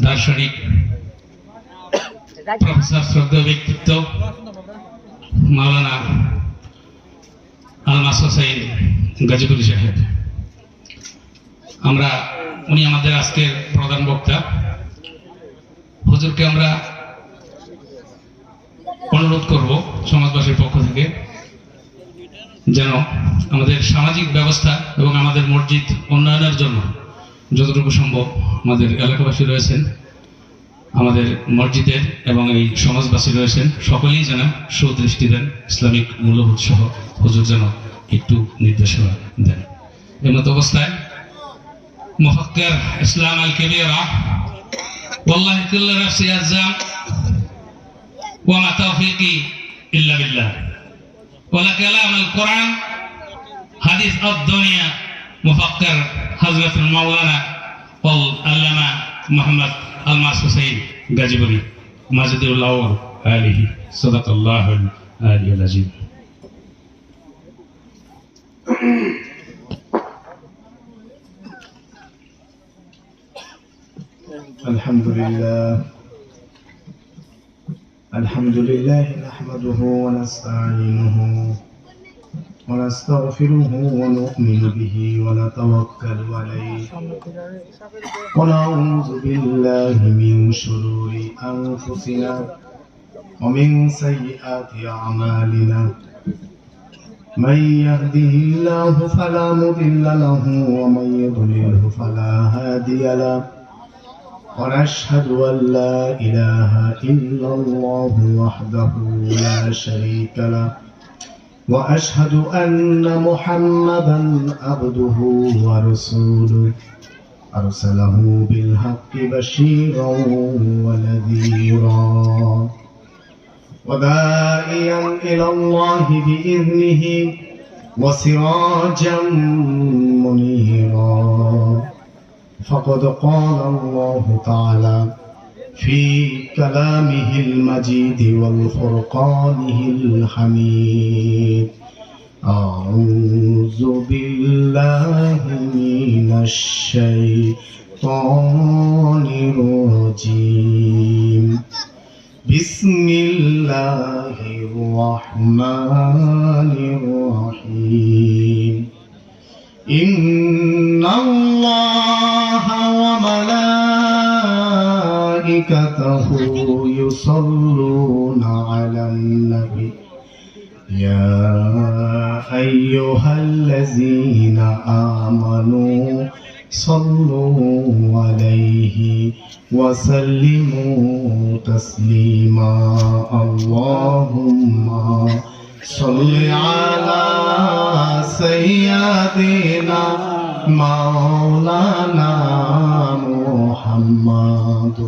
দার্শনিক প্রফেসর শ্রদ্ধেয় ব্যক্তিত্ব মাওলানা আলমাস হোসেন গাজীপুরি সাহেব। উনি আমাদের আজকের প্রধান বক্তা। হুজুরকে আমরা অনুরোধ করব সমাজবাসীর পক্ষ থেকে যেন আমাদের সামাজিক ব্যবস্থা এবং আমাদের মসজিদ উন্নয়নের জন্য যতটুকু সম্ভব আমাদের এলাকাবাসী রয়েছেন, আমাদের মসজিদের এবং এই সমাজবাসী রয়েছেন, সকলেই যেন সুদৃষ্টি দেন, ইসলামিক মূল্যবোধ সহ হুজুর যেন একটু নির্দেশনা দেন। এমত অবস্থায় মুফাক্কির ইসলাম আল কবিরা ওয়াল্লাহি কুল্লু নাফসি আযাম ওয়া মা তাওফীকি ইল্লা বিল্লাহ ওয়ালা কালাম আল কোরআন হাদিস আদ-দুনিয়া মুফাক্কির হযরত মাওলানা ওয়াল আল্লামা মুহাম্মদ আলমাস হোসেন গাজীপুরি মাজিদুল্লাহ আলাইহি সাল্লাল্লাহু আলাইহি ওয়াসাল্লাম। الحمد لله نحمده ونستعينه ونستغفره ونؤمن به ونتوكل عليه ونعوذ بالله من شرور أنفسنا ومن سيئات أعمالنا من يهده الله فلا مضل له ومن يضلله فلا هادي له ونشهد أن لا إله إلا الله وحده لا شريك له وأشهد أن محمدا عبده ورسوله أرسله بالحق بشيرا ونذيرا وداعيا إلى الله بإذنه وسراجا منيرا. فقد قال الله تعالى في كلامه المجيد والفرقانه الحميد: أعوذ بالله من الشيطان الرجيم. بسم الله الرحمن الرحيم. إن الله وملائكته يصلون على النبي يا أيها الذين آمنوا صلوا عليه وسلموا تسليما. اللهم صل على سيدنا مولانا محمد.